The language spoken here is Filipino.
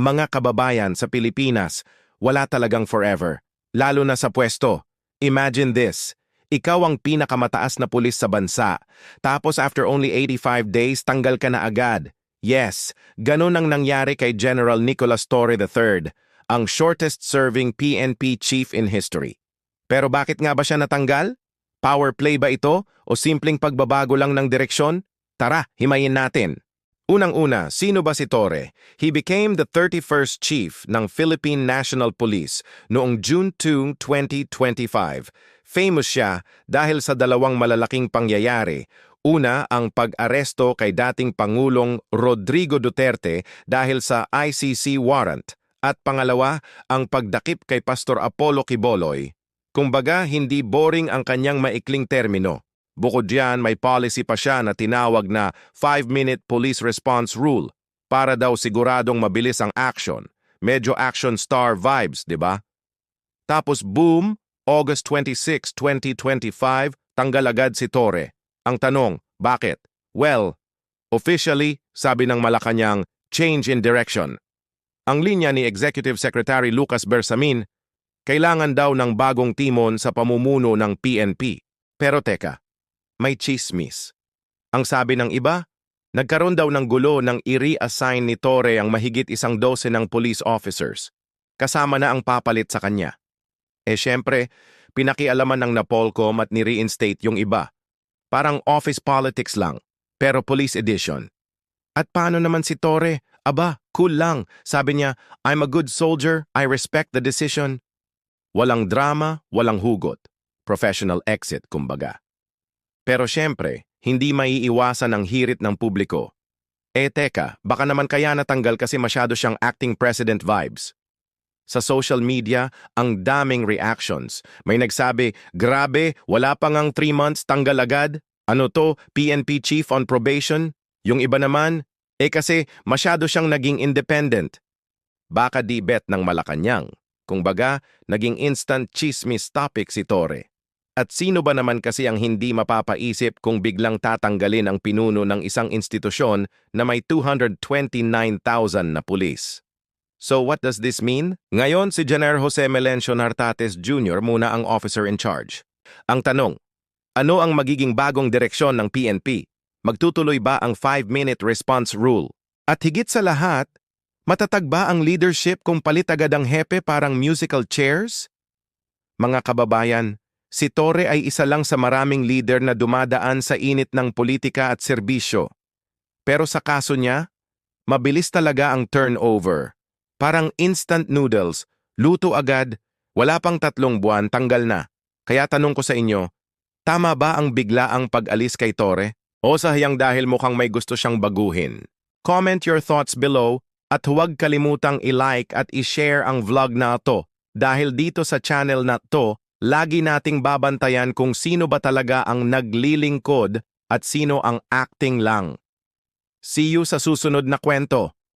Mga kababayan sa Pilipinas, wala talagang forever. Lalo na sa pwesto. Imagine this. Ikaw ang pinakamataas na pulis sa bansa. Tapos after only 85 days, tanggal ka na agad. Yes, ganun ang nangyari kay General Nicolas Torre III, ang shortest-serving PNP chief in history. Pero bakit nga ba siya natanggal? Power play ba ito o simpleng pagbabago lang ng direksyon? Tara, himayin natin. Unang-una, sino ba si Torre? He became the 31st chief ng Philippine National Police noong June 2, 2025. Famous siya dahil sa dalawang malalaking pangyayari. Una, ang pag-aresto kay dating Pangulong Rodrigo Duterte dahil sa ICC warrant. At pangalawa, ang pagdakip kay Pastor Apollo Quiboloy. Kumbaga, hindi boring ang kanyang maikling termino. Bukod diyan, may policy pa siya na tinawag na 5-minute police response rule para daw siguradong mabilis ang action. Medyo action star vibes, di ba? Tapos boom, August 26, 2025, tanggal agad si Torre. Ang tanong, bakit? Well, officially, sabi ng Malacanang, change in direction. Ang linya ni Executive Secretary Lucas Bersamin, kailangan daw ng bagong timon sa pamumuno ng PNP. Pero teka, may chismis. Ang sabi ng iba, nagkaroon daw ng gulo nang i-reassign ni Torre ang mahigit 12 ng police officers. Kasama na ang papalit sa kanya. Syempre, pinakialaman ng Napolcom at ni-reinstate yung iba. Parang office politics lang, pero police edition. At paano naman si Torre? Aba, cool lang. Sabi niya, I'm a good soldier, I respect the decision. Walang drama, walang hugot. Professional exit, kumbaga. Pero syempre, hindi maiiwasan ang hirit ng publiko. Teka, baka naman kaya natanggal kasi masyado siyang acting president vibes. Sa social media, ang daming reactions. May nagsabi, grabe, wala pa ngang 3 months, tanggal agad. Ano to, PNP chief on probation? Yung iba naman, kasi masyado siyang naging independent. Baka di bet ng Malacanang. Kung baga, naging instant chismis topic si Torre. At sino ba naman kasi ang hindi mapapaisip kung biglang tatanggalin ang pinuno ng isang institusyon na may 229,000 na pulis? So what does this mean? Ngayon si General Jose Melencio Nartates Jr. muna ang officer in charge. Ang tanong, ano ang magiging bagong direksyon ng PNP? Magtutuloy ba ang 5-minute response rule? At higit sa lahat, matatag ba ang leadership kung palit agad ang hepe parang musical chairs? Mga kababayan, si Torre ay isa lang sa maraming leader na dumadaan sa init ng politika at serbisyo. Pero sa kaso niya, mabilis talaga ang turnover. Parang instant noodles, luto agad, wala pang 3 buwan, tanggal na. Kaya tanong ko sa inyo, tama ba ang biglaang pag-alis kay Torre? O sahyang dahil mukhang may gusto siyang baguhin? Comment your thoughts below at huwag kalimutang i-like at i-share ang vlog na ito dahil dito sa channel na ito, lagi nating babantayan kung sino ba talaga ang naglilingkod at sino ang acting lang. See you sa susunod na kwento.